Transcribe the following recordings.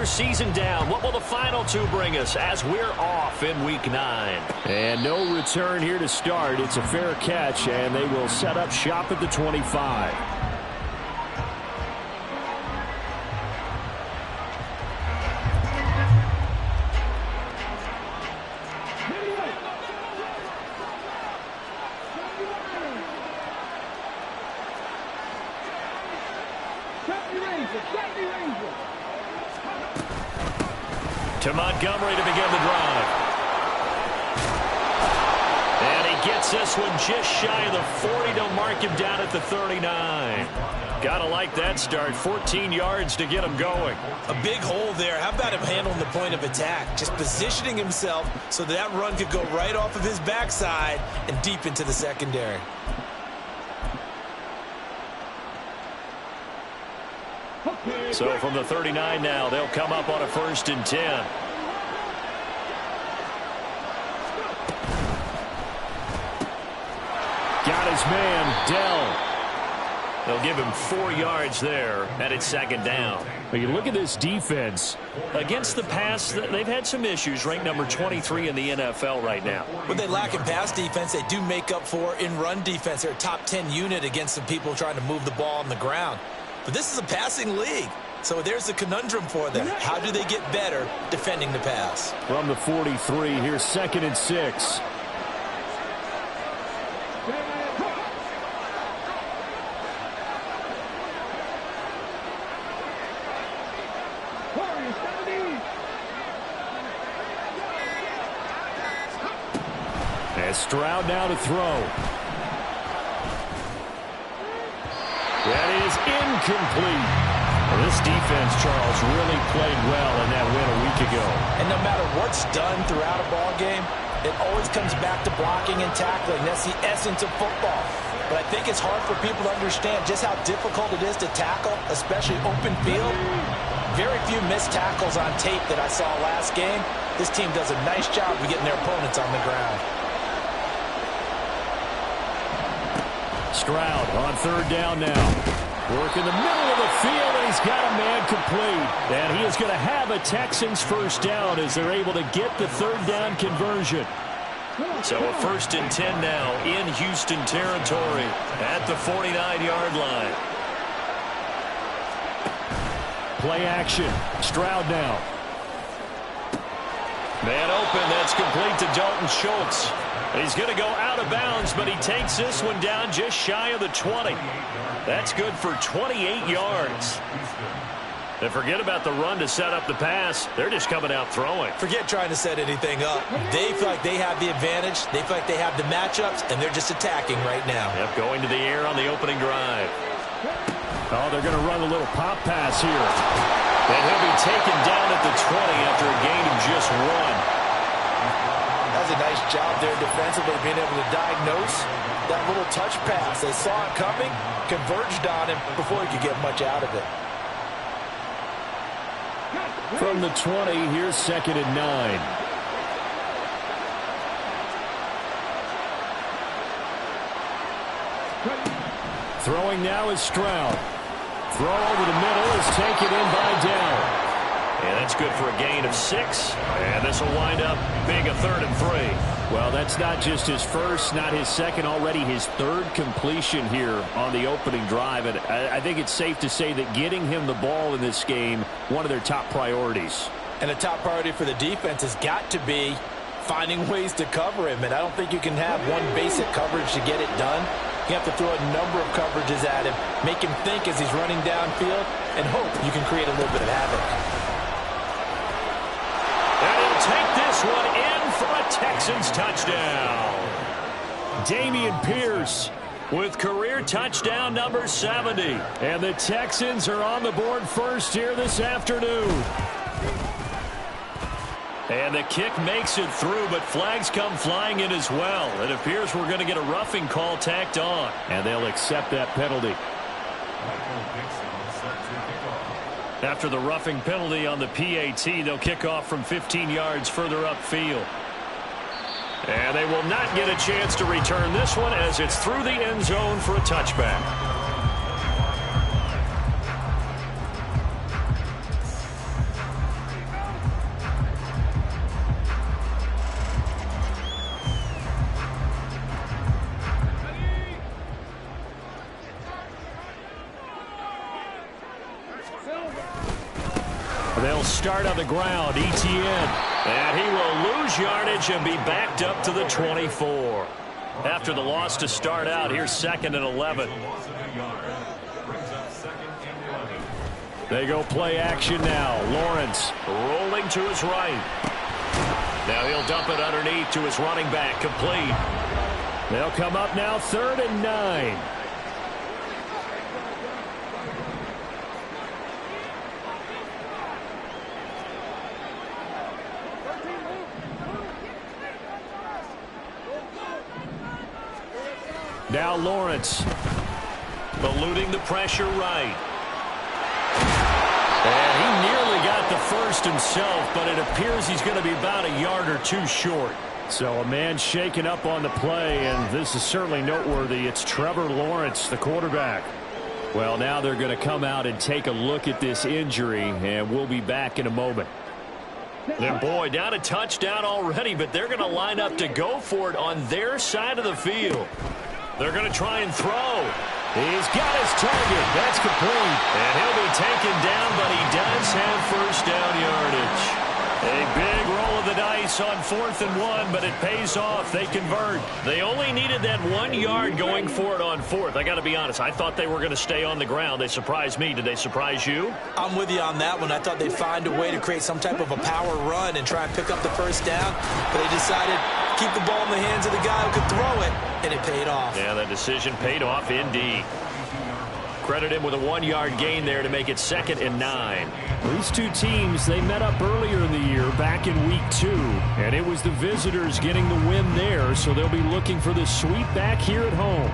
first season down. What will the final two bring us as we're off in Week 9? And no return here to start. It's a fair catch, and they will set up shop at the 25. To Montgomery to begin the drive. And he gets this one just shy of the 40 to mark him down at the 39. Gotta like that start. 14 yards to get him going. A big hole there. How about him handling the point of attack? Just positioning himself so that run could go right off of his backside and deep into the secondary. So from the 39 now, they'll come up on a 1st and 10. Got his man, Dell. They'll give him 4 yards there, and it's 2nd down. But you look at this defense. Against the pass, they've had some issues. Ranked number 23 in the NFL right now. What they lack in pass defense, they do make up for in run defense. They're a top 10 unit against some people trying to move the ball on the ground. But this is a passing league. So there's a conundrum for them. How do they get better defending the pass? From the 43, here's 2nd and 6. And Stroud now to throw. That is incomplete. Well, this defense, Charles, really played well in that win a week ago. And no matter what's done throughout a ball game, it always comes back to blocking and tackling. That's the essence of football. But I think it's hard for people to understand just how difficult it is to tackle, especially open field. Very few missed tackles on tape that I saw last game. This team does a nice job of getting their opponents on the ground. Stroud on 3rd down now. Work in the middle of the field, and he's got a man complete. And he is going to have a Texans 1st down as they're able to get the 3rd down conversion. So a 1st and 10 now in Houston territory at the 49-yard line. Play action. Stroud now. Man open, that's complete to Dalton Schultz. He's going to go out of bounds, but he takes this one down just shy of the 20. That's good for 28 yards. And forget about the run to set up the pass. They're just coming out throwing. Forget trying to set anything up. They feel like they have the advantage. They feel like they have the matchups, and they're just attacking right now. Yep, going to the air on the opening drive. Oh, they're going to run a little pop pass here. And he'll be taken down at the 20 after a gain of just 1. That's a nice job there defensively, being able to diagnose that little touch pass. They saw it coming, converged on him before he could get much out of it. From the 20, here's 2nd and 9. Throwing now is Stroud. Throw over the middle is taken in by Dell. And that's good for a gain of 6. And this will wind up being a 3rd and 3. Well, that's not just his first, not his second, already his 3rd completion here on the opening drive. And I think it's safe to say that getting him the ball in this game, one of their top priorities. And a top priority for the defense has got to be finding ways to cover him. And I don't think you can have one basic coverage to get it done. You have to throw a number of coverages at him, make him think as he's running downfield, and hope you can create a little bit of havoc. And he'll take this one in for a Texans touchdown. Dameon Pierce with career touchdown number 70. And the Texans are on the board first here this afternoon. And the kick makes it through, but flags come flying in as well. It appears we're going to get a roughing call tacked on. And they'll accept that penalty. After the roughing penalty on the PAT, they'll kick off from 15 yards further upfield. And they will not get a chance to return this one as it's through the end zone for a touchback. They'll start on the ground. Etienne. And he will lose yardage and be backed up to the 24. After the loss to start out, here's 2nd and 11. They go play action now. Lawrence rolling to his right. Now he'll dump it underneath to his running back. Complete. They'll come up now 3rd and 9. Now Lawrence eluding the pressure right. And he nearly got the first himself, but it appears he's going to be about a yard or two short. So a man shaken up on the play, and this is certainly noteworthy. It's Trevor Lawrence, the quarterback. Well, now they're going to come out and take a look at this injury, and we'll be back in a moment. And boy, down a touchdown already, but they're going to line up to go for it on their side of the field. They're going to try and throw. He's got his target. That's complete. And he'll be taken down, but he does have first down yardage. A big roll of the dice on 4th and 1, but it pays off. They convert. They only needed that 1 yard going for it on 4th. I got to be honest. I thought they were going to stay on the ground. They surprised me. Did they surprise you? I'm with you on that one. I thought they'd find a way to create some type of a power run and try and pick up the first down, but they decided keep the ball in the hands of the guy who could throw it, and it paid off. Yeah, that decision paid off indeed. Credit him with a 1 yard gain there to make it 2nd and 9. These two teams, they met up earlier in the year back in week 2, and it was the visitors getting the win there, so they'll be looking for the sweep back here at home.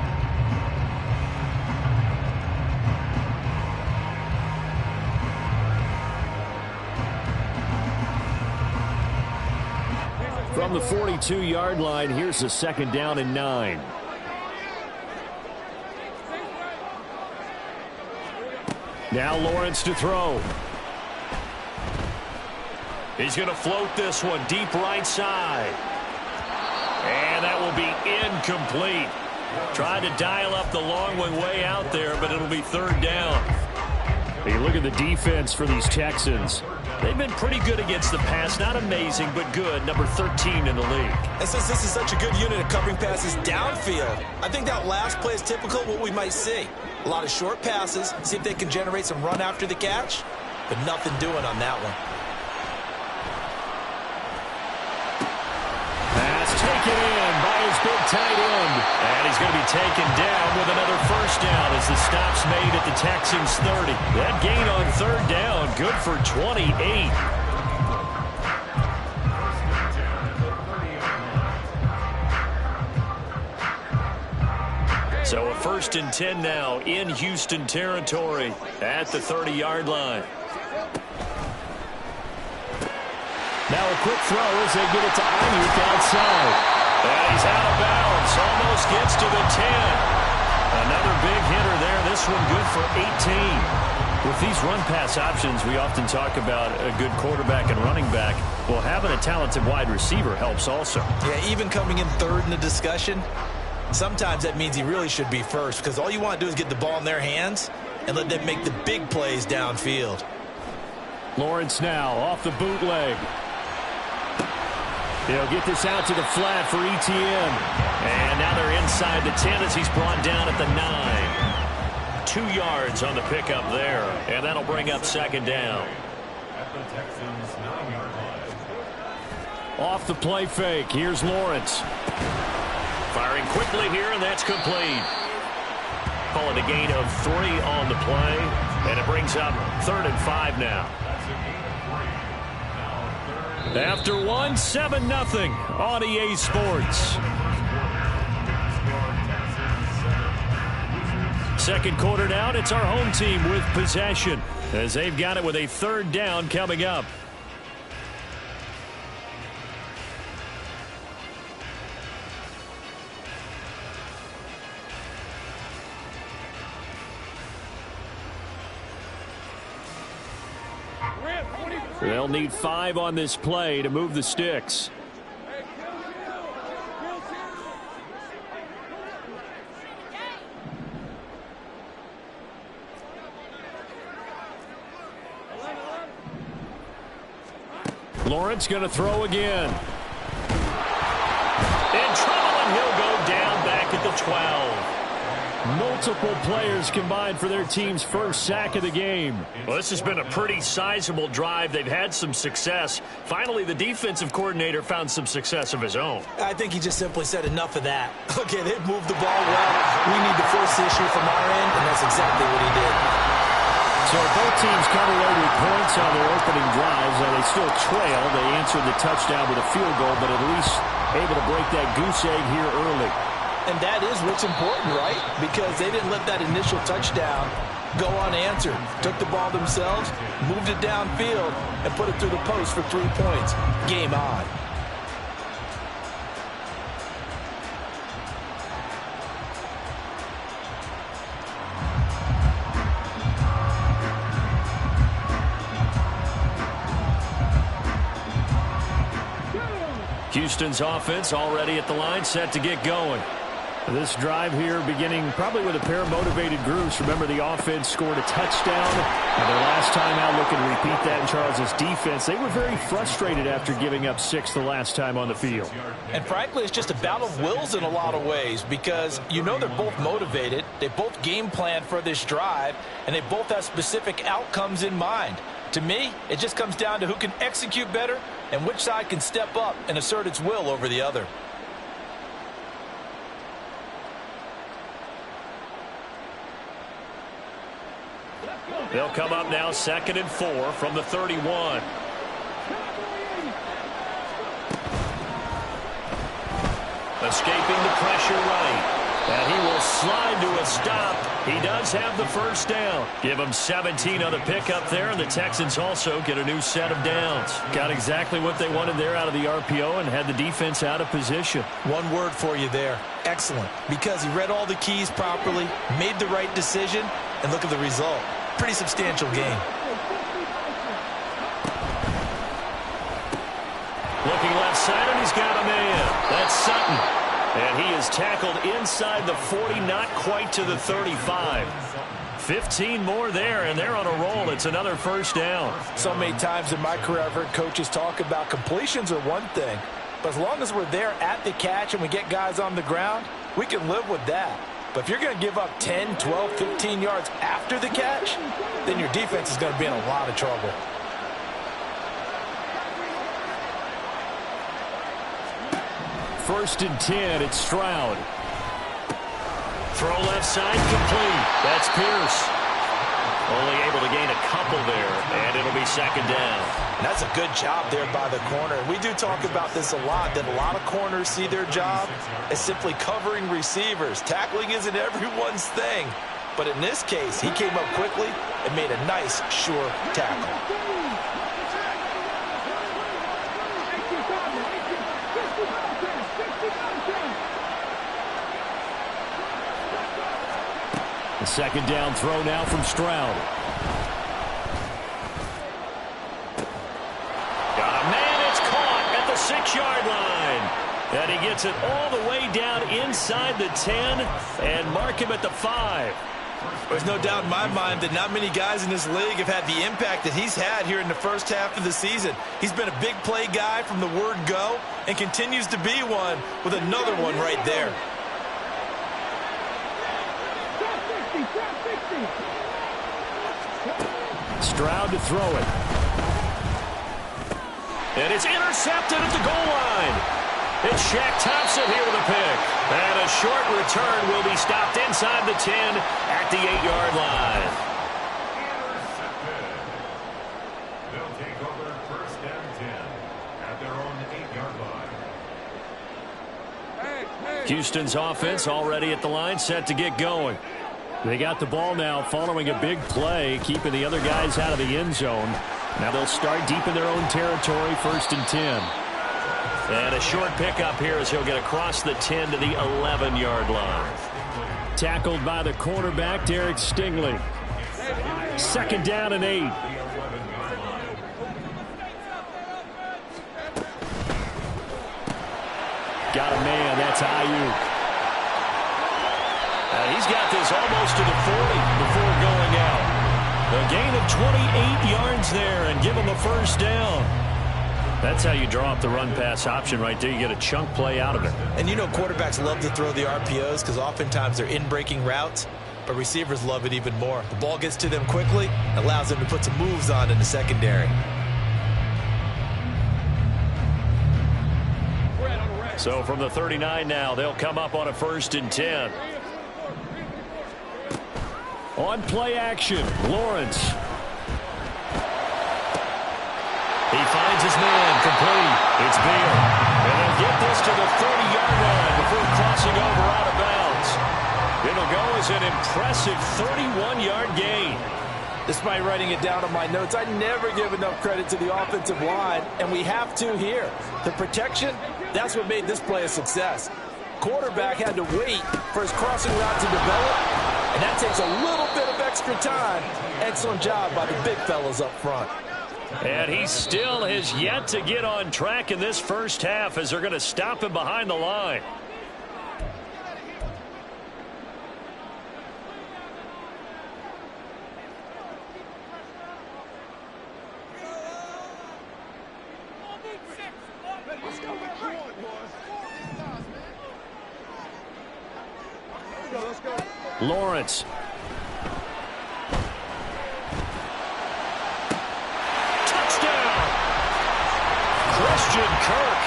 From the 42-yard line, here's a 2nd down and 9. Now Lawrence to throw. He's going to float this one deep right side. And that will be incomplete. Tried to dial up the long one way out there, but it'll be 3rd down. Hey, look at the defense for these Texans. They've been pretty good against the pass. Not amazing, but good. Number 13 in the league. And since this is such a good unit of covering passes downfield, I think that last play is typical of what we might see. A lot of short passes, see if they can generate some run after the catch, but nothing doing on that one. Pass taken in by his big tight end. And he's going to be taken down with another first down as the stop's made at the Texans 30. That gain on 3rd down, good for 28. So a 1st and 10 now in Houston territory at the 30-yard line. Now a quick throw as they get it to Ayuk outside. And he's out of bounds. Almost gets to the 10. Another big hitter there. This one good for 18. With these run-pass options, we often talk about a good quarterback and running back. Well, having a talented wide receiver helps also. Yeah, even coming in 3rd in the discussion, sometimes that means he really should be first, because all you want to do is get the ball in their hands and let them make the big plays downfield. Lawrence now off the bootleg. He'll get this out to the flat for Etienne. And now they're inside the 10 as he's brought down at the 9. 2 yards on the pickup there. And that'll bring up 2nd down. Off the play fake. Here's Lawrence. Firing quickly here, and that's complete. Call it a gain of 3 on the play. And it brings up 3rd and 5 now. After 1, 7-0 on EA Sports. Second quarter down, it's our home team with possession as they've got it with a 3rd down coming up. They'll need 5 on this play to move the sticks. Lawrence going to throw again. In trouble, and he'll go down back at the 12. Multiple players combined for their team's first sack of the game. Well, this has been a pretty sizable drive. They've had some success. Finally, the defensive coordinator found some success of his own. I think he just simply said enough of that. Okay, they've moved the ball well. We need to force the issue from our end, and that's exactly what he did. So both teams come away with points on their opening drives. Now they still trail. They answered the touchdown with a field goal, but at least able to break that goose egg here early. And that is what's important, right? Because they didn't let that initial touchdown go unanswered. Took the ball themselves, moved it downfield, and put it through the post for 3 points. Game on. Houston's offense already at the line, set to get going. This drive here beginning probably with a pair of motivated groups. Remember, the offense scored a touchdown, and their last time out looking to repeat that in Charles' defense. They were very frustrated after giving up 6 the last time on the field. And frankly, it's just a battle of wills in a lot of ways because you know they're both motivated. They both game plan for this drive, and they both have specific outcomes in mind. To me, it just comes down to who can execute better and which side can step up and assert its will over the other. They'll come up now 2nd and 4 from the 31. Escaping the pressure right. And he will slide to a stop. He does have the first down. Give him 17 on the pickup there, and the Texans also get a new set of downs. Got exactly what they wanted there out of the RPO and had the defense out of position. One word for you there. Excellent. Because he read all the keys properly, made the right decision, and look at the result. Pretty substantial game. Looking left side, and he's got a man. That's Sutton. And he is tackled inside the 40, not quite to the 35. 15 more there, and they're on a roll. It's another first down. So many times in my career I've heard coaches talk about completions are one thing, but as long as we're there at the catch and we get guys on the ground, we can live with that. But if you're going to give up 10, 12, 15 yards after the catch, then your defense is going to be in a lot of trouble. First and 10, it's Stroud. Throw left side, complete. That's Pierce. Only able to gain a couple there, and it'll be 2nd down. And that's a good job there by the corner. We do talk about this a lot, that a lot of corners see their job as simply covering receivers. Tackling isn't everyone's thing. But in this case, he came up quickly and made a nice, sure tackle. The 2nd down throw now from Stroud. Got a man, it's caught at the 6-yard line. And he gets it all the way down inside the 10 and mark him at the 5. There's no doubt in my mind that not many guys in this league have had the impact that he's had here in the first half of the season. He's been a big play guy from the word go and continues to be one with another one right there. Stroud to throw it. And it's intercepted at the goal line. It's Shaq Thompson here with a pick. And a short return will be stopped inside the 10 at the 8-yard line. They'll take over 1st and 10 at their own 8-yard line. Houston's offense already at the line, set to get going. They got the ball now following a big play, keeping the other guys out of the end zone. Now they'll start deep in their own territory, 1st and 10. And a short pickup here as he'll get across the 10 to the 11-yard line. Tackled by the cornerback, Derek Stingley. 2nd down and 8. Got a man, that's Ayuk. He's got this almost to the 40 before going out. A gain of 28 yards there and give him a first down. That's how you draw up the run-pass option right there. You get a chunk play out of it. And you know quarterbacks love to throw the RPOs because oftentimes they're in-breaking routes, but receivers love it even more. The ball gets to them quickly, allows them to put some moves on in the secondary. So from the 39 now, they'll come up on a 1st and 10. On play action, Lawrence. He finds his man, complete. It's Beal. And they'll get this to the 30-yard line before crossing over out of bounds. It'll go as an impressive 31-yard gain. Despite writing it down on my notes, I never give enough credit to the offensive line, and we have to here. The protection, that's what made this play a success. Quarterback had to wait for his crossing route to develop, and that takes a little bit of extra time. Excellent job by the big fellas up front. And he still has yet to get on track in this first half as they're going to stop him behind the line. Lawrence. Christian Kirk,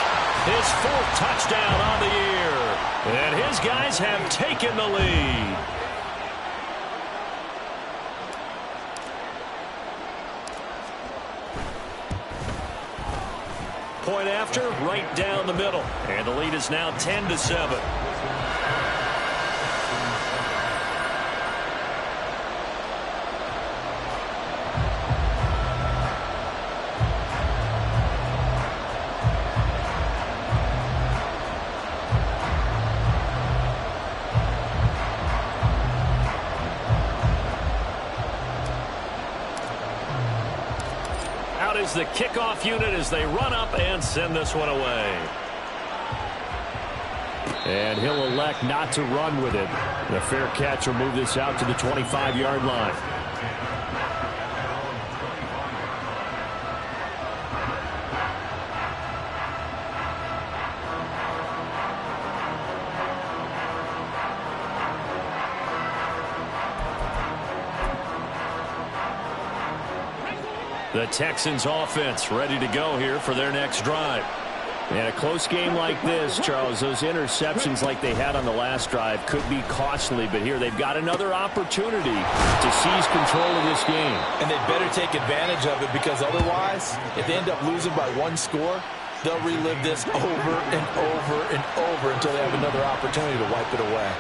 his 4th touchdown on the year. And his guys have taken the lead. Point after, right down the middle. And the lead is now 10-7. Is the kickoff unit as they run up and send this one away. And he'll elect not to run with it. The fair catch will move this out to the 25-yard line. The Texans offense ready to go here for their next drive. And a close game like this, Charles, those interceptions like they had on the last drive could be costly, but here they've got another opportunity to seize control of this game. And they better take advantage of it because otherwise, if they end up losing by 1 score, they'll relive this over and over and over until they have another opportunity to wipe it away.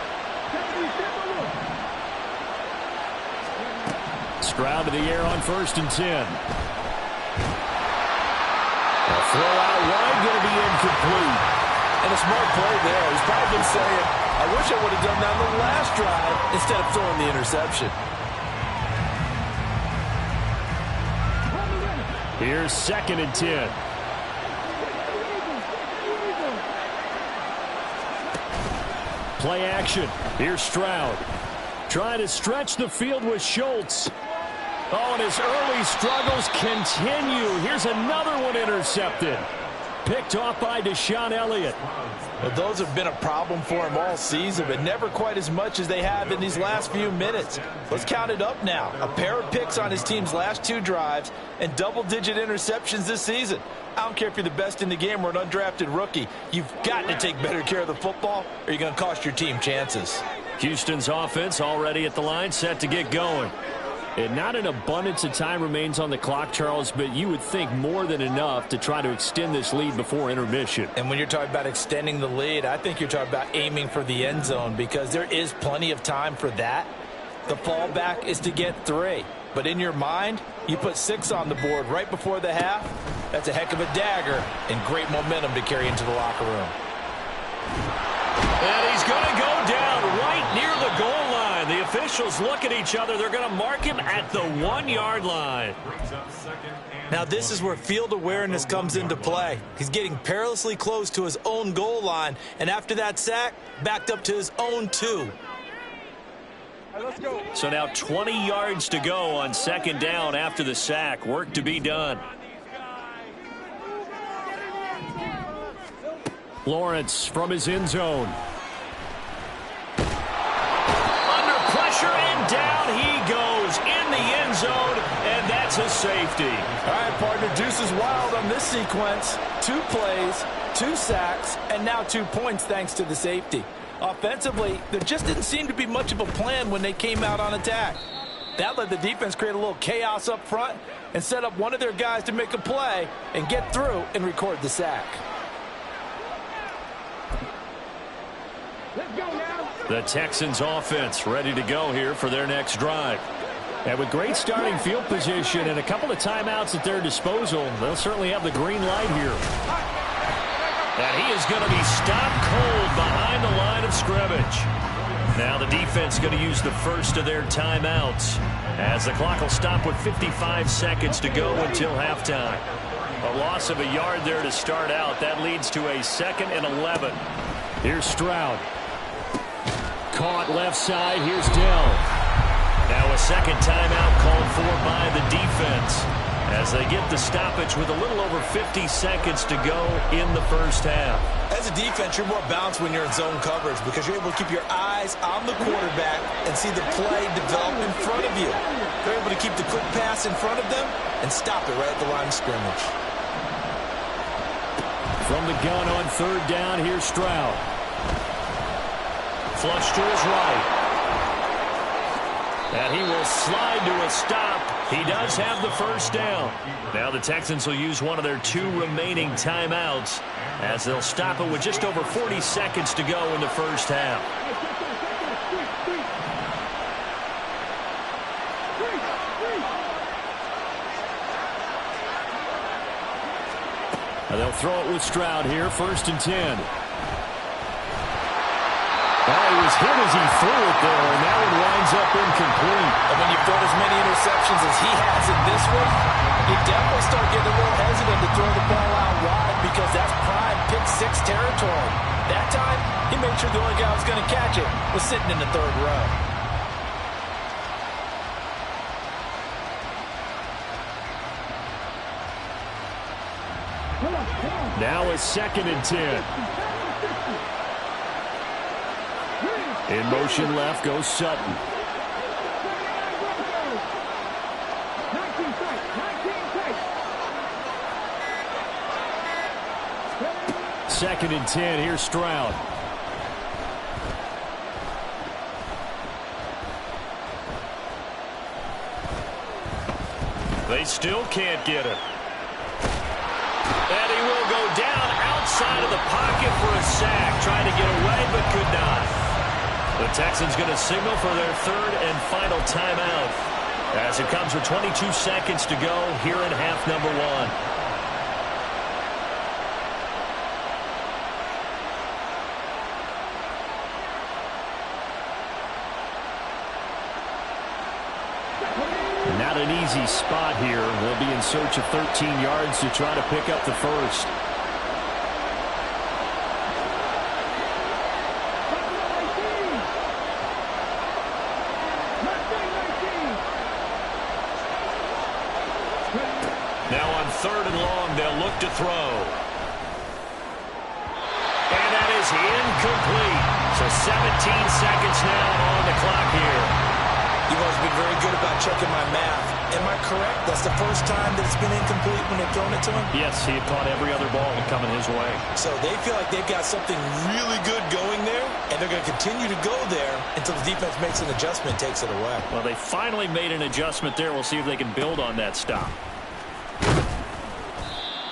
Stroud to the air on 1st and 10. A throw out wide, going to be incomplete. And a smart play there. He's probably been saying, I wish I would have done that on the last drive instead of throwing the interception. Here's 2nd and 10. Play action. Here's Stroud. Trying to stretch the field with Schultz. Oh, and his early struggles continue. Here's another one intercepted. Picked off by Deshaun Elliott. Well, those have been a problem for him all season, but never quite as much as they have in these last few minutes. Let's count it up now. A pair of picks on his team's last 2 drives and double-digit interceptions this season. I don't care if you're the best in the game or an undrafted rookie. You've got to take better care of the football or you're going to cost your team chances. Houston's offense already at the line, set to get going. And not an abundance of time remains on the clock, Charles, but you would think more than enough to try to extend this lead before intermission. And when you're talking about extending the lead, I think you're talking about aiming for the end zone because there is plenty of time for that. The fallback is to get 3. But in your mind, you put 6 on the board right before the half. That's a heck of a dagger and great momentum to carry into the locker room. And he's going to go down right near the goal line. The officials look at each other. They're going to mark him at the 1-yard line. Now this is where field awareness comes into play. He's getting perilously close to his own goal line. And after that sack, backed up to his own 2. So now 20 yards to go on 2nd down after the sack. Work to be done. Lawrence from his end zone. Under pressure, and down he goes in the end zone, and that's a safety. All right, partner, deuce is wild on this sequence. 2 plays, 2 sacks, and now 2 points thanks to the safety. Offensively, there just didn't seem to be much of a plan when they came out on attack. That let the defense create a little chaos up front and set up one of their guys to make a play and get through and record the sack. The Texans offense ready to go here for their next drive. And with great starting field position and a couple of timeouts at their disposal, they'll certainly have the green light here. And he is going to be stopped cold behind the line of scrimmage. Now the defense going to use the first of their timeouts as the clock will stop with 55 seconds to go until halftime. A loss of a yard there to start out. That leads to a 2nd and 11. Here's Stroud. Caught left side. Here's Dell. Now a second timeout called for by the defense as they get the stoppage with a little over 50 seconds to go in the first half. As a defense, you're more balanced when you're in zone coverage because you're able to keep your eyes on the quarterback and see the play develop in front of you. They're able to keep the quick pass in front of them and stop it right at the line of scrimmage. From the gun on 3rd down, here's Stroud. Flush to his right. And he will slide to a stop. He does have the first down. Now the Texans will use one of their 2 remaining timeouts as they'll stop it with just over 40 seconds to go in the first half. And they'll throw it with Stroud here, 1st and 10. He was hit as he threw it there, and that one winds up incomplete. And when you've thrown as many interceptions as he has in this one, you definitely start getting a little hesitant to throw the ball out wide because that's prime pick-6 territory. That time, he made sure the only guy who was going to catch it was sitting in the 3rd row. Now a 2nd and 10. In motion left goes Sutton. Second and 10. Here's Stroud. They still can't get it. And he will go down outside of the pocket for a sack. Trying to get away, but could not. The Texans going to signal for their 3rd and final timeout as it comes with 22 seconds to go here in half number 1. Not an easy spot here. They'll be in search of 13 yards to try to pick up the first. Now on 3rd and long, they'll look to throw. And that is incomplete. So 17 seconds now on the clock here. You've always been very good about checking my math. Am I correct? That's the first time that it's been incomplete when they've thrown it to him? Yes, he had caught every other ball coming his way. So they feel like they've got something really good going there, and they're going to continue to go there until the defense makes an adjustment and takes it away. Well, they finally made an adjustment there. We'll see if they can build on that stop.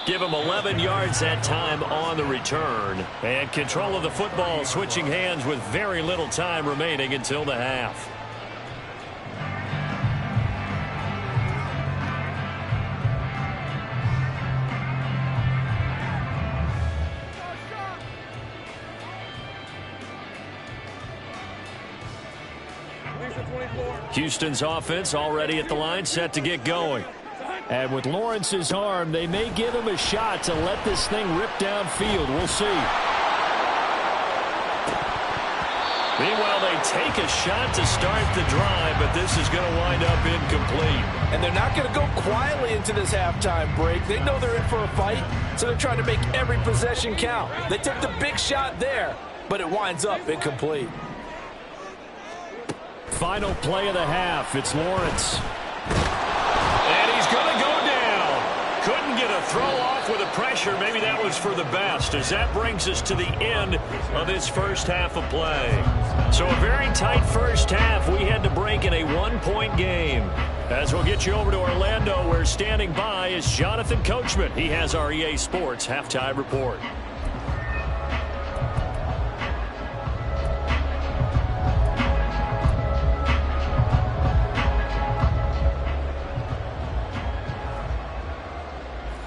Give him 11 yards that time on the return. And control of the football switching hands with very little time remaining until the half. Houston's offense already at the line, set to get going. And with Lawrence's arm, they may give him a shot to let this thing rip downfield. We'll see. Meanwhile, they take a shot to start the drive, but this is going to wind up incomplete. And they're not going to go quietly into this halftime break. They know they're in for a fight, so they're trying to make every possession count. They took the big shot there, but it winds up incomplete. Final play of the half. It's Lawrence. And he's going to go down. Couldn't get a throw off with the pressure. Maybe that was for the best, as that brings us to the end of this first half of play. So a very tight first half. We had to break in a one-point game. As we'll get you over to Orlando, where standing by is Jonathan Coachman. He has our EA Sports halftime report.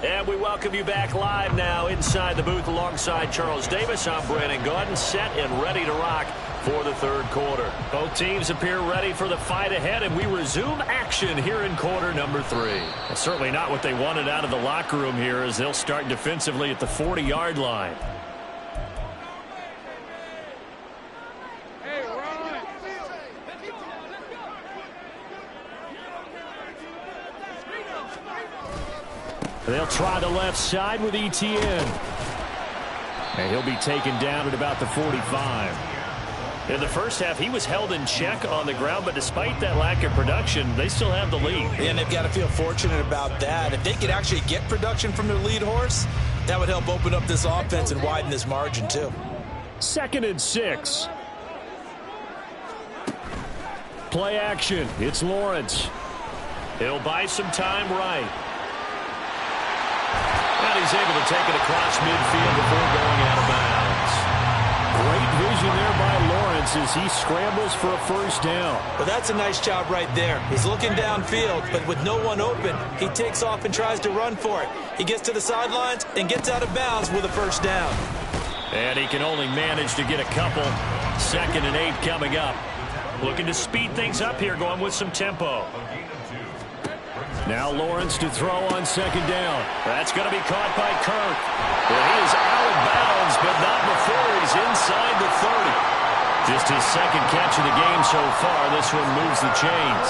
And we welcome you back live now inside the booth alongside Charles Davis. I'm Brandon Gaudin, set and ready to rock for the third quarter. Both teams appear ready for the fight ahead, and we resume action here in quarter number 3. Well, certainly not what they wanted out of the locker room here, as they'll start defensively at the 40-yard line. They'll try the left side with Etienne. And he'll be taken down at about the 45. In the first half, he was held in check on the ground, but despite that lack of production, they still have the lead. And they've got to feel fortunate about that. If they could actually get production from their lead horse, that would help open up this offense and widen this margin too. 2nd and 6. Play action. It's Lawrence. He'll buy some time right. And he's able to take it across midfield before going out of bounds. Great vision there by Lawrence as he scrambles for a first down. Well, that's a nice job right there. He's looking downfield, but with no one open, he takes off and tries to run for it. He gets to the sidelines and gets out of bounds with a first down. And he can only manage to get a couple. 2nd and 8 coming up. Looking to speed things up here, going with some tempo. Now Lawrence to throw on 2nd down. That's going to be caught by Kirk. Well, he is out of bounds, but not before he's inside the 30. Just his 2nd catch of the game so far. This one moves the chains.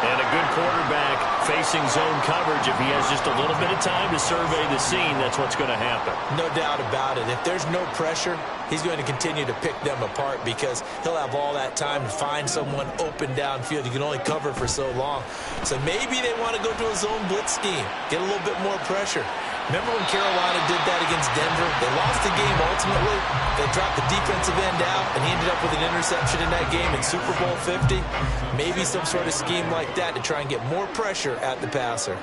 And a good quarterback facing zone coverage. If he has just a little bit of time to survey the scene, that's what's going to happen. No doubt about it. If there's no pressure, he's going to continue to pick them apart because he'll have all that time to find someone open downfield. You can only cover for so long. So maybe they want to go to a zone blitz scheme, get a little bit more pressure. Remember when Carolina did that against Denver? They lost the game ultimately. They dropped the defensive end out, and he ended up with an interception in that game in Super Bowl 50. Maybe some sort of scheme like that to try and get more pressure at the passer.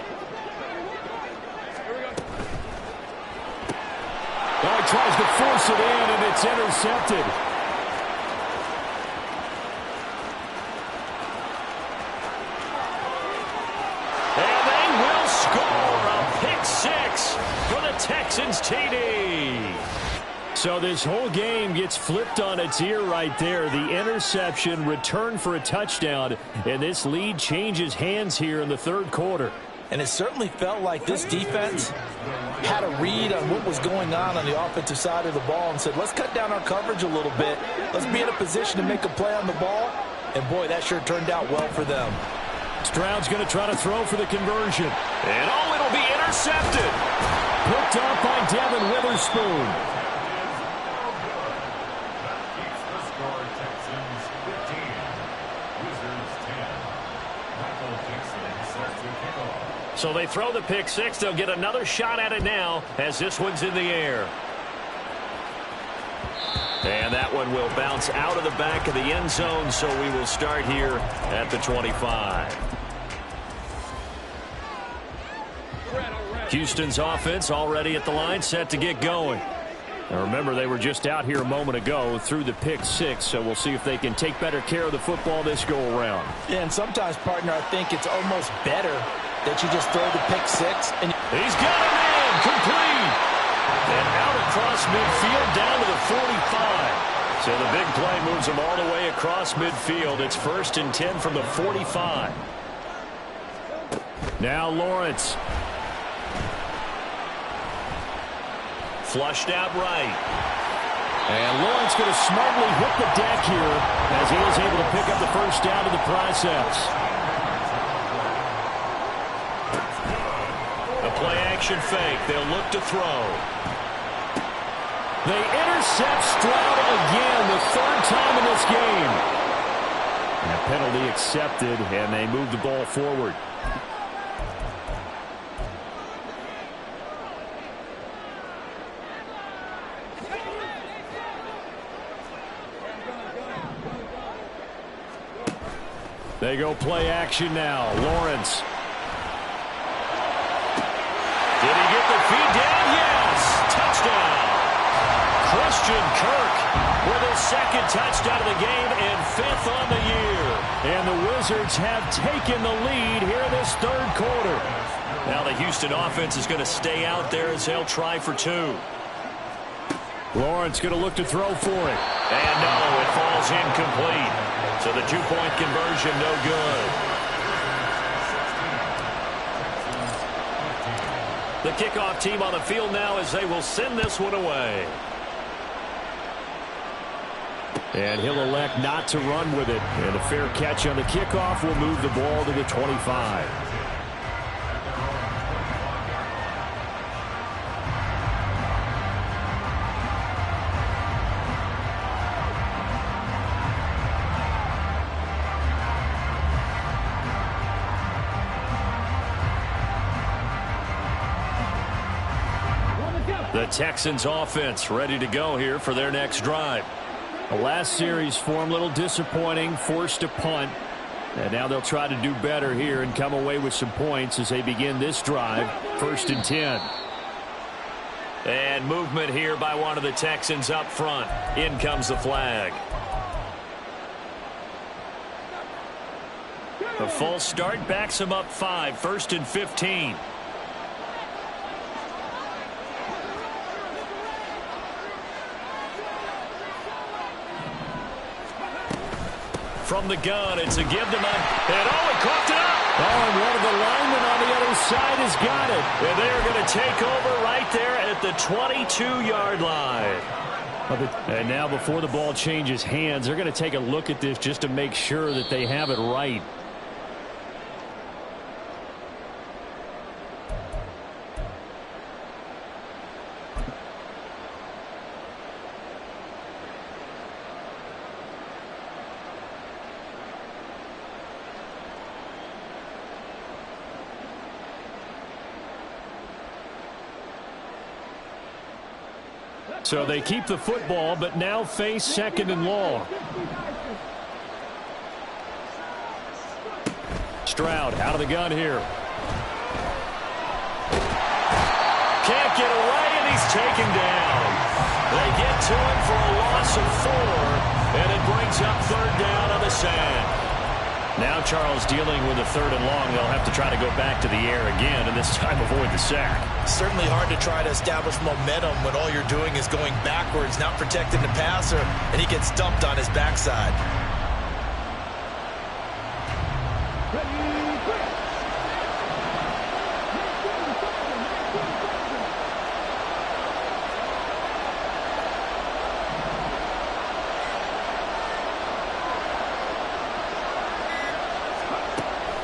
Well, he tries to force it in, and it's intercepted. And they will score a pick 6 for the Texans TD. So this whole game gets flipped on its ear right there. The interception, return for a touchdown, and this lead changes hands here in the third quarter. And it certainly felt like this defense had a read on what was going on the offensive side of the ball and said, let's cut down our coverage a little bit. Let's be in a position to make a play on the ball. And, boy, that sure turned out well for them. Stroud's going to try to throw for the conversion. And, oh, it'll be intercepted. Picked up by Devin Witherspoon. So they throw the pick 6. They'll get another shot at it now as this one's in the air. And that one will bounce out of the back of the end zone, so we will start here at the 25. Houston's offense already at the line, set to get going. Now remember, they were just out here a moment ago through the pick 6, so we'll see if they can take better care of the football this go around. Yeah, and sometimes, partner, I think it's almost better that you just throw the pick 6. And he's got a man, complete. And out across midfield down to the 45. So the big play moves him all the way across midfield. It's 1st and 10 from the 45. Now Lawrence. Flushed out right. And Lawrence going to smartly hit the deck here as he is able to pick up the first down in the process. A play-action fake. They'll look to throw. They intercept Stroud again, the third time in this game. And a penalty accepted, and they move the ball forward. They go play action now. Lawrence. Did he get the feed down? Yes. Touchdown. Christian Kirk with his second touchdown of the game and fifth on the year. And the Wizards have taken the lead here in this third quarter. Now the Houston offense is going to stay out there as they'll try for two. Lawrence going to look to throw for it. And no, it falls incomplete. So the two-point conversion no good. The kickoff team on the field now as they will send this one away. And he'll elect not to run with it. And a fair catch on the kickoff will move the ball to the 25. The Texans offense ready to go here for their next drive. The last series form a little disappointing, forced a punt. And now they'll try to do better here and come away with some points as they begin this drive. 1st and 10. And movement here by one of the Texans up front. In comes the flag. A false start backs them up 5. 1st and 15. From the gun, it's a give to Mike. And oh, it coughed it up. Oh, and one of the linemen on the other side has got it. And they're going to take over right there at the 22-yard line. And now before the ball changes hands, they're going to take a look at this just to make sure that they have it right. So they keep the football, but now face 2nd and long. Stroud out of the gun here. Can't get away, and he's taken down. They get to him for a loss of 4, and it brings up 3rd down on the sand. Now Charles dealing with a 3rd and long. They'll have to try to go back to the air again, and this time avoid the sack. Certainly hard to try to establish momentum when all you're doing is going backwards, not protecting the passer, and he gets dumped on his backside.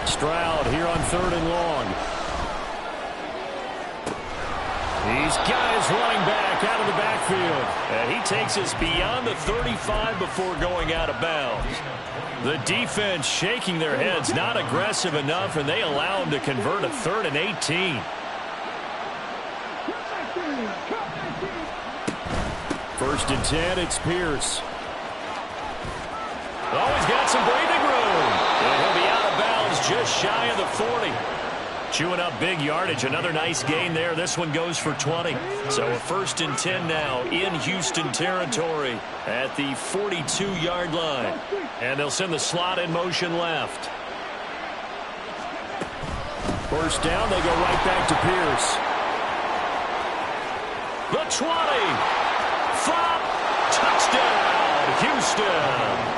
Stroud here on 3rd and long. He's got his running back out of the backfield. And he takes us beyond the 35 before going out of bounds. The defense shaking their heads, not aggressive enough, and they allow him to convert a 3rd and 18. 1st and 10, it's Pierce. Oh, he's got some breathing room. And he'll be out of bounds just shy of the 40. Chewing up big yardage. Another nice gain there. This one goes for 20. So a 1st and 10 now in Houston territory at the 42-yard line. And they'll send the slot in motion left. 1st down, they go right back to The Pierce. 20. Flop. Touchdown, Houston.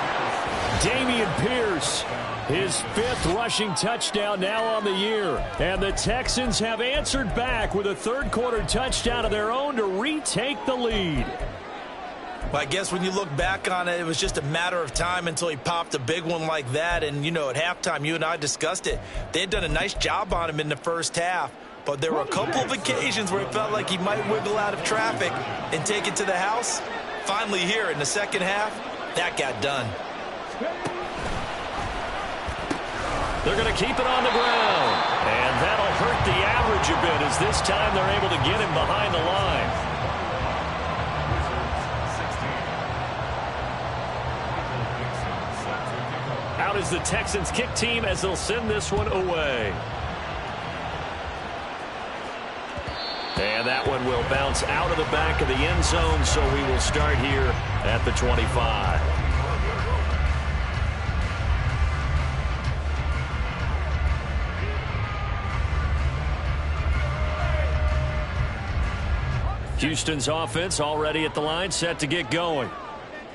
Dameon Pierce, his 5th rushing touchdown now on the year. And the Texans have answered back with a 3rd quarter touchdown of their own to retake the lead. Well, I guess when you look back on it, it was just a matter of time until he popped a big one like that. And, you know, at halftime, you and I discussed it. They had done a nice job on him in the first half. But there were a couple of occasions where it felt like he might wiggle out of traffic and take it to the house. Finally here in the second half, that got done. They're going to keep it on the ground. And that'll hurt the average a bit as this time they're able to get him behind the line. Out is the Texans kick team as they'll send this one away. And that one will bounce out of the back of the end zone, so we will start here at the 25. Houston's offense already at the line, set to get going.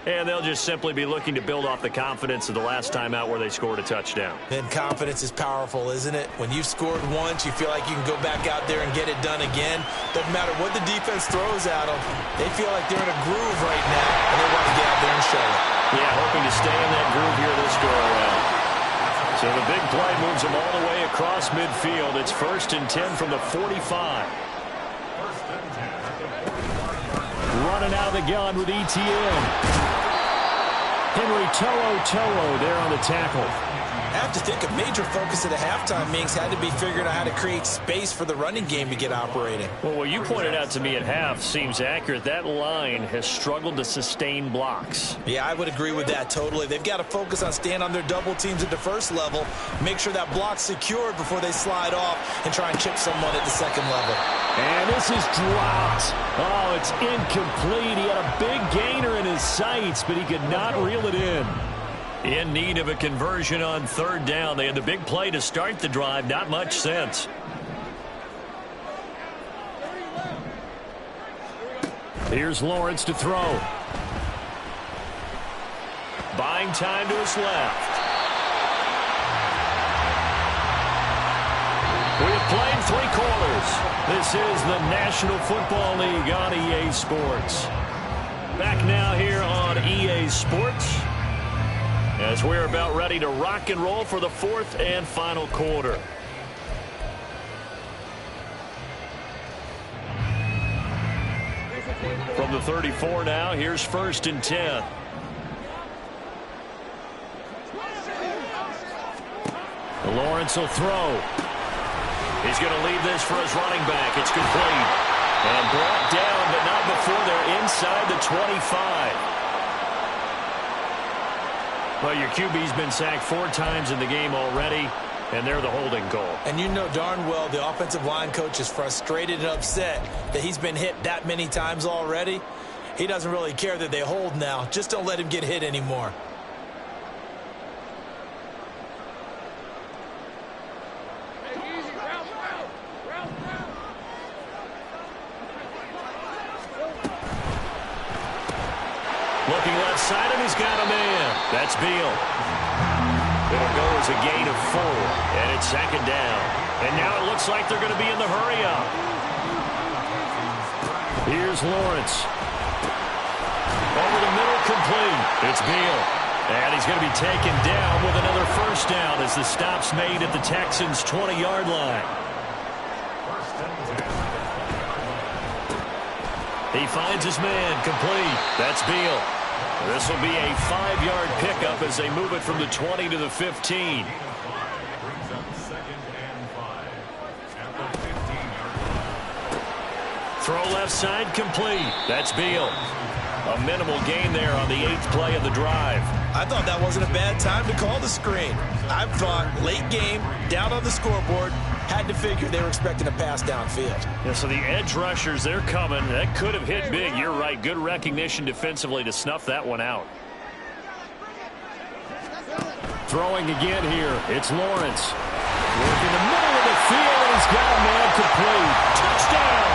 And they'll just simply be looking to build off the confidence of the last time out where they scored a touchdown. And confidence is powerful, isn't it? When you've scored once, you feel like you can go back out there and get it done again. Doesn't matter what the defense throws at them. They feel like they're in a groove right now, and they want to get out there and show it. Yeah, hoping to stay in that groove here this go-around. So the big play moves them all the way across midfield. It's 1st and 10 from the 45. Running out of the gun with ETN. Henry To'o there on the tackle. I have to think a major focus at the halftime meetings had to be figuring out how to create space for the running game to get operating. Well, what you pointed out to me at half seems accurate. That line has struggled to sustain blocks. Yeah, I would agree with that totally. They've got to focus on staying on their double teams at the first level, make sure that block's secured before they slide off and try and chip someone at the second level. And this is dropped. Oh, it's incomplete. He had a big gainer in his sights, but he could not reel it in. In need of a conversion on 3rd down. They had the big play to start the drive. Not much sense. Here's Lawrence to throw. Buying time to his left. We have played 3 quarters. This is the National Football League on EA Sports. Back now here on EA Sports, as we're about ready to rock and roll for the 4th and final quarter. From the 34 now, here's 1st and 10. Lawrence will throw. He's going to leave this for his running back. It's complete. And brought down, but not before they're inside the 25. Well, your QB's been sacked 4 times in the game already, and they're the holding call. And you know darn well the offensive line coach is frustrated and upset that he's been hit that many times already. He doesn't really care that they hold now. Just don't let him get hit anymore. Looking left side, and he's got a man. That's Beal. It'll go as a gain of 4, and it's 2nd down. And now it looks like they're going to be in the hurry-up. Here's Lawrence. Over the middle, complete. It's Beal. And he's going to be taken down with another 1st down as the stop's made at the Texans' 20-yard line. He finds his man, complete. That's Beal. This will be a 5-yard pickup as they move it from the 20 to the 15. Throw left side, complete. That's Beal. A minimal gain there on the 8th play of the drive. I thought that wasn't a bad time to call the screen. I thought late game, down on the scoreboard, had to figure they were expecting a pass downfield. Yeah, so the edge rushers, they're coming. That could have hit big. You're right. Good recognition defensively to snuff that one out. Throwing again here. It's Lawrence. Working the middle of the field, and he's got a man complete. Touchdown!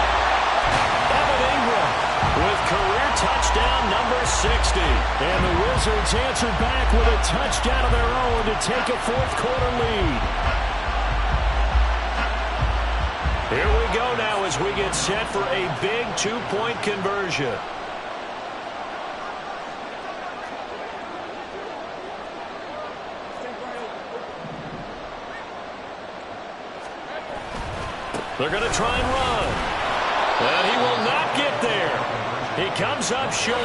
Evan Ingram with career touchdown number 60. And the Wizards answered back with a touchdown of their own to take a 4th quarter lead. Here we go now as we get set for a big 2-point conversion. They're going to try and run. And he will not get there. He comes up short.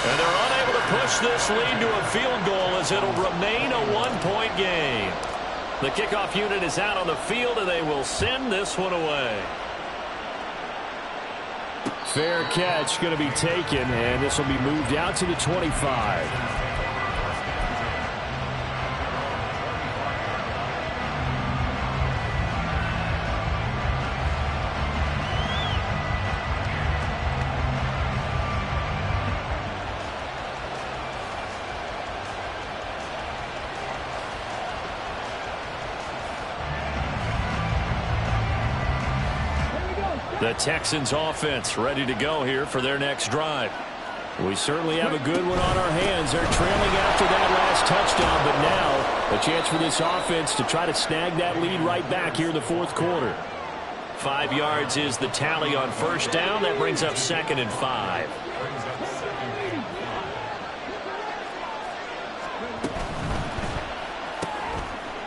And they're unable to push this lead to a field goal as it'll remain a one-point game. The kickoff unit is out on the field, and they will send this one away. Fair catch going to be taken, and this will be moved out to the 25. The Texans offense ready to go here for their next drive. We certainly have a good one on our hands. They're trailing after that last touchdown, but now a chance for this offense to try to snag that lead right back here in the fourth quarter. 5 yards is the tally on first down. That brings up 2nd and 5.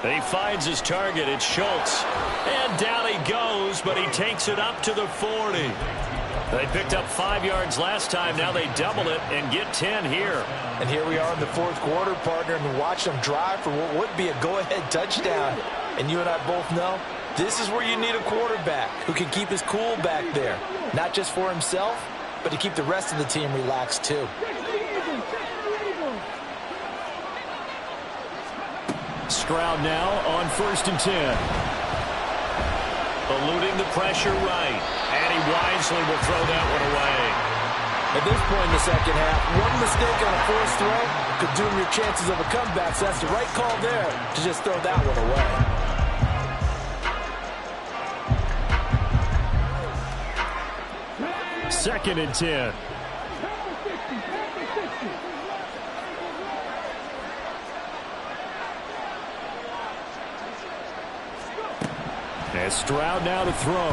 He finds his target. It's Schultz. And down he goes, but he takes it up to the 40. They picked up 5 yards last time. Now they double it and get 10 here. And here we are in the fourth quarter, partner, and watch them drive for what would be a go-ahead touchdown. And you and I both know this is where you need a quarterback who can keep his cool back there. Not just for himself, but to keep the rest of the team relaxed too. Stroud now on 1st and 10. Eluding the pressure right. And he wisely will throw that one away. At this point in the second half, one mistake on a forced throw could doom your chances of a comeback. So that's the right call there to just throw that one away. Second and 10. And Stroud now to throw.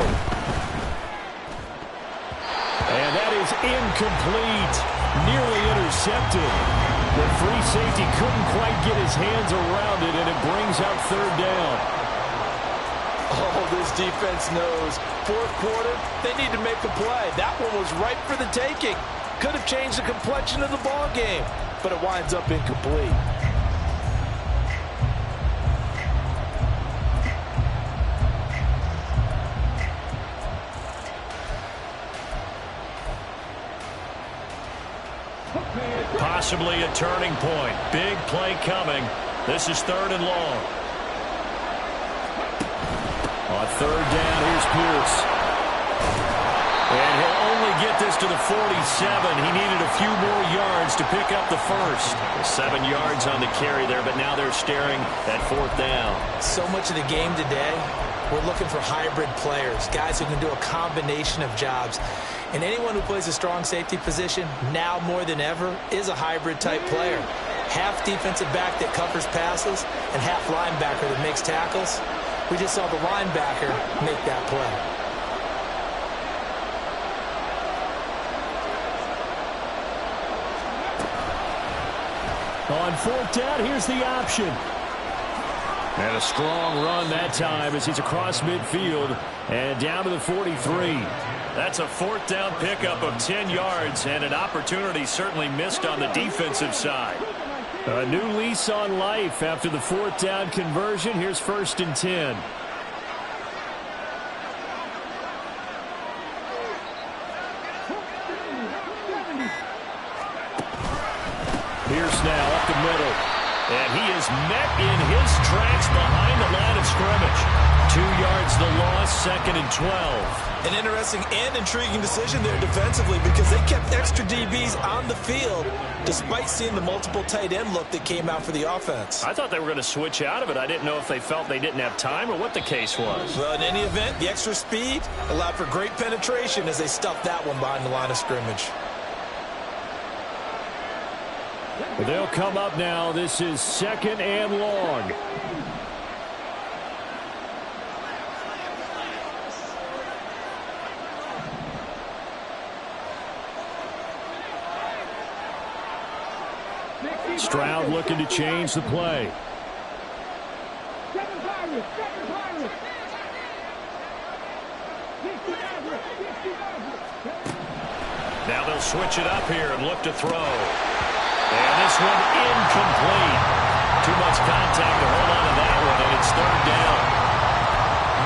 And that is incomplete. Nearly intercepted. The free safety couldn't quite get his hands around it, and it brings up 3rd down. Oh, this defense knows. Fourth quarter, they need to make a play. That one was ripe for the taking. Could have changed the complexion of the ball game, but it winds up incomplete. Possibly a turning point. Big play coming. This is 3rd and long. On 3rd down, here's Pierce. And he'll only get this to the 47. He needed a few more yards to pick up the first. 7 yards on the carry there, but now they're staring at 4th down. So much of the game today, we're looking for hybrid players, guys who can do a combination of jobs. And anyone who plays a strong safety position, now more than ever, is a hybrid type player. Half defensive back that covers passes and half linebacker that makes tackles. We just saw the linebacker make that play. On 4th down, here's the option. And a strong run that time as he's across midfield and down to the 43. That's a 4th down pickup of 10 yards and an opportunity certainly missed on the defensive side. A new lease on life after the 4th down conversion. Here's 1st and 10. Pierce now up the middle. And he is met in his tracks behind the line of scrimmage. 2 yards the loss, 2nd and 12. An interesting and intriguing decision there defensively because they kept extra DBs on the field despite seeing the multiple tight end look that came out for the offense. I thought they were going to switch out of it. I didn't know if they felt they didn't have time or what the case was. Well, in any event, the extra speed allowed for great penetration as they stuffed that one behind the line of scrimmage. They'll come up now. This is 2nd and long. Stroud looking to change the play. Now they'll switch it up here and look to throw. And this one incomplete. Too much contact to hold on to that one, and it's third down.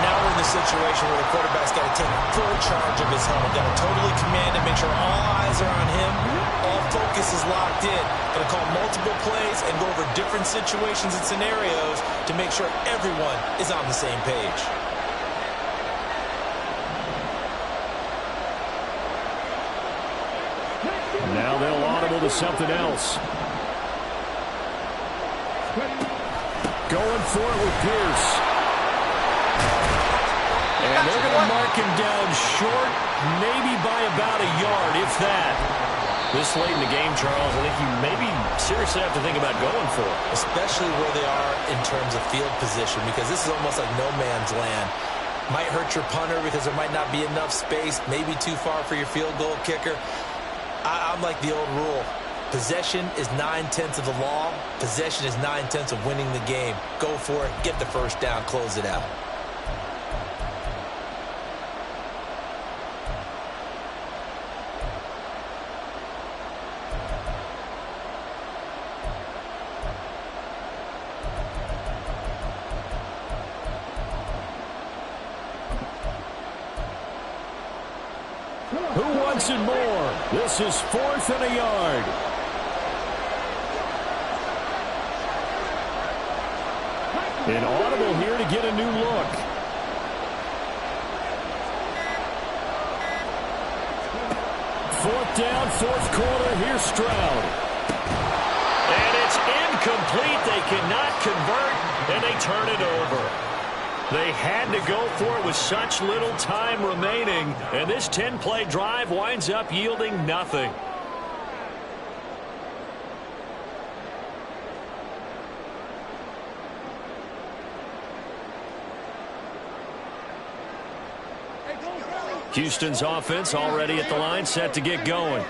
Now we're in the situation where the quarterback's got to take full charge of his helmet. Got to totally command it, make sure all eyes are on him. All focus is locked in. Got to call multiple plays and go over different situations and scenarios to make sure everyone is on the same page. Now they'll audible to something else. Going for it with Pierce. And they're going to mark him down short, maybe by about a yard, if that. This late in the game, Charles, I think you maybe seriously have to think about going for it. Especially where they are in terms of field position, because this is almost like no man's land. Might hurt your punter because there might not be enough space, maybe too far for your field goal kicker. I'm like the old rule. Possession is 9/10 of the law. Possession is 9/10 of winning the game. Go for it. Get the first down. Close it out. Who wants it more? This is 4th and a yard. An audible here to get a new look. Fourth down, fourth quarter. Here's Stroud. And it's incomplete. They cannot convert, and they turn it over. They had to go for it with such little time remaining, and this 10-play drive winds up yielding nothing. Houston's offense already at the line, set to get going.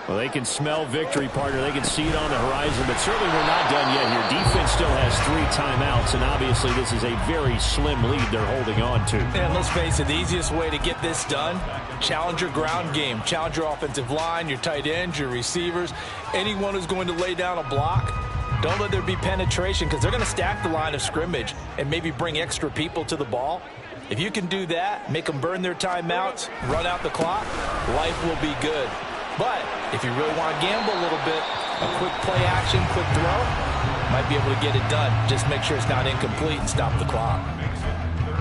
Well, they can smell victory, partner. They can see it on the horizon, but certainly we're not done yet here. Defense still has 3 timeouts, and obviously this is a very slim lead they're holding on to. And let's face it, the easiest way to get this done, challenge your ground game. Challenge your offensive line, your tight ends, your receivers, anyone who's going to lay down a block. Don't let there be penetration, because they're going to stack the line of scrimmage and maybe bring extra people to the ball. If you can do that, make them burn their timeouts, run out the clock, life will be good. But if you really want to gamble a little bit, a quick play action, quick throw, might be able to get it done. Just make sure it's not incomplete and stop the clock.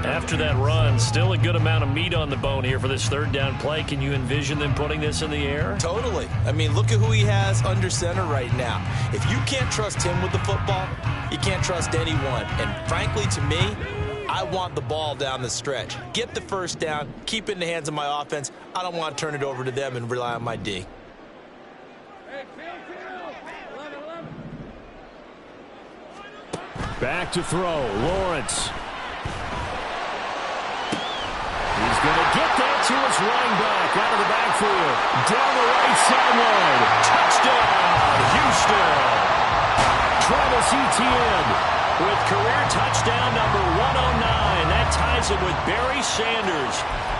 After that run, still a good amount of meat on the bone here for this third down play. Can you envision them putting this in the air? Totally. I mean, look at who he has under center right now. If you can't trust him with the football, you can't trust anyone. And frankly, to me, I want the ball down the stretch. Get the first down, keep it in the hands of my offense. I don't want to turn it over to them and rely on my D. Back to throw, Lawrence. He's going to get that to his running back out of the backfield. Down the right sideline. Touchdown, Houston. Travis Etienne with career touchdown number 109. That ties him with Barry Sanders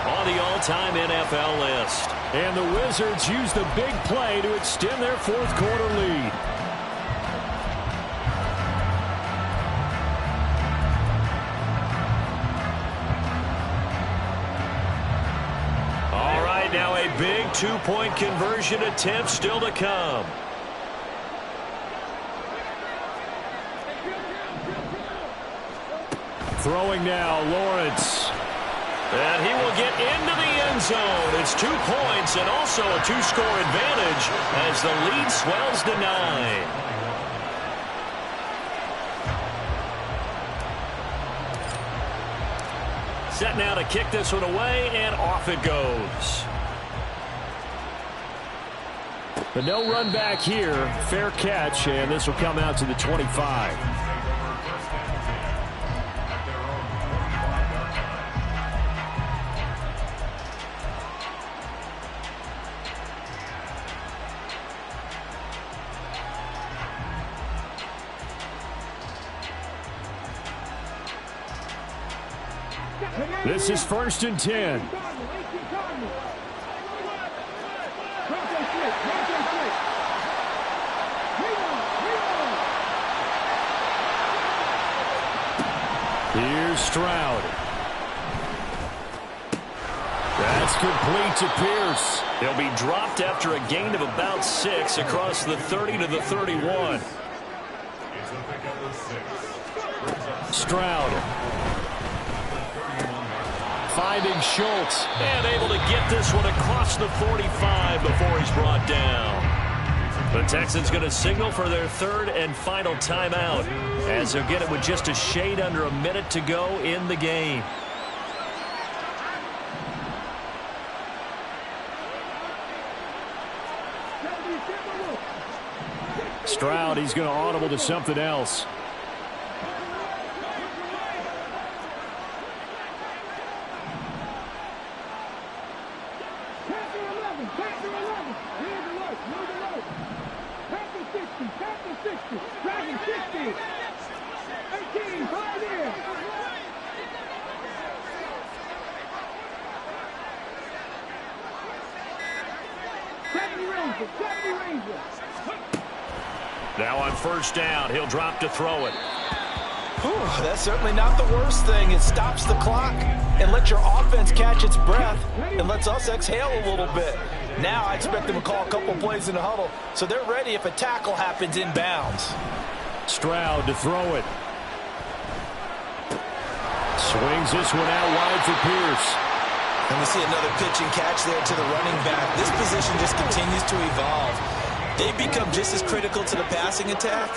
on the all-time NFL list. And the Wizards use the big play to extend their fourth quarter lead. All right, now a big two-point conversion attempt still to come. Throwing now, Lawrence. And he will get into the end zone. It's 2 points and also a 2-score advantage as the lead swells to 9. Set now to kick this one away, and off it goes. But no run back here. Fair catch, and this will come out to the 25. This is 1st and 10. Here's Stroud. That's complete to Pierce. He'll be dropped after a gain of about 6 across the 30 to the 31. Stroud. Finding Schultz. And able to get this one across the 45 before he's brought down. The Texans going to signal for their third and final timeout, as they'll get it with just a shade under a minute to go in the game. Stroud, he's going to audible to something else. Now on first down, he'll drop to throw it. Whew, that's certainly not the worst thing. It stops the clock and lets your offense catch its breath and lets us exhale a little bit. Now I expect them to call a couple plays in the huddle, so they're ready if a tackle happens inbounds. Stroud to throw it. Swings this one out wide for Pierce. And we see another pitch and catch there to the running back. This position just continues to evolve. They become just as critical to the passing attack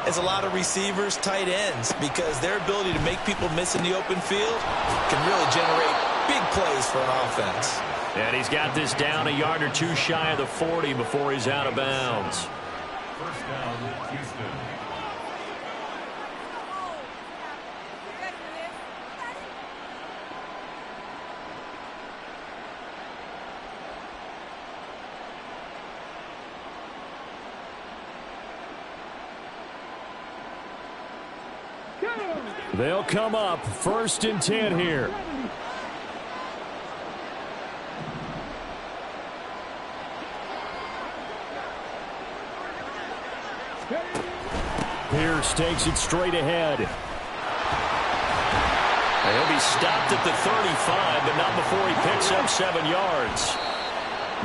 as a lot of receivers, tight ends, because their ability to make people miss in the open field can really generate big plays for an offense. And he's got this down a yard or two shy of the 40 before he's out of bounds. First down, Houston. They'll come up first and 10 here. Pierce takes it straight ahead. And he'll be stopped at the 35, but not before he picks up 7 yards.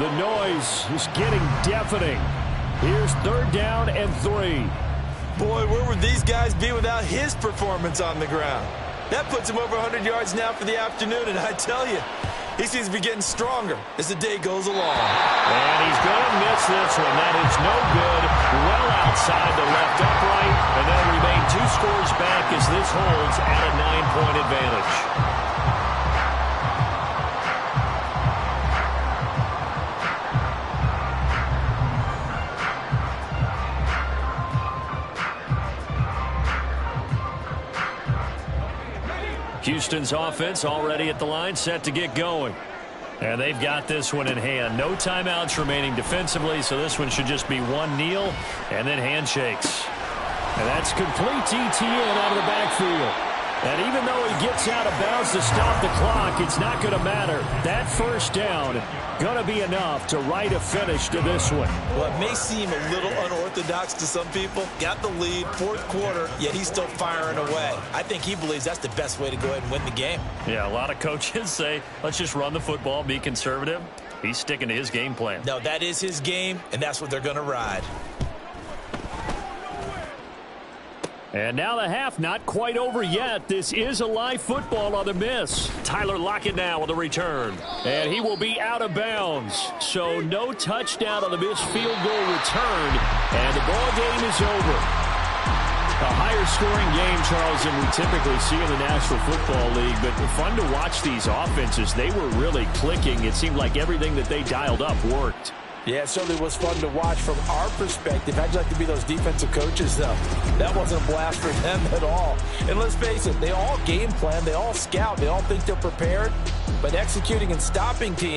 The noise is getting deafening. Here's third down and 3. Boy, where would these guys be without his performance on the ground? That puts him over 100 yards now for the afternoon, and I tell you, he seems to be getting stronger as the day goes along. And he's going to miss this one. That is no good. Well outside the left upright, and they'll remain 2 scores back as this holds at a 9-point advantage. Houston's offense already at the line, set to get going. And they've got this one in hand. No timeouts remaining defensively, so this one should just be one kneel and then handshakes. And that's complete ETN out of the backfield. And even though he gets out of bounds to stop the clock, it's not going to matter. That first down going to be enough to write a finish to this one. Well, it may seem a little unorthodox to some people. Got the lead, fourth quarter, yet he's still firing away. I think he believes that's the best way to go ahead and win the game. Yeah, a lot of coaches say, let's just run the football, be conservative. He's sticking to his game plan. No, that is his game, and that's what they're going to ride. And now the half not quite over yet. This is a live football on the miss. Tyler Lockett now with a return. And he will be out of bounds. So no touchdown on the missed field goal return. And the ball game is over. A higher scoring game, Charles, than we typically see in the National Football League. But fun to watch these offenses. They were really clicking. It seemed like everything that they dialed up worked. Yeah, it certainly was fun to watch from our perspective. How'd you like to be those defensive coaches, though? That wasn't a blast for them at all. And let's face it, they all game plan, they all scout, they all think they're prepared. But executing and stopping teams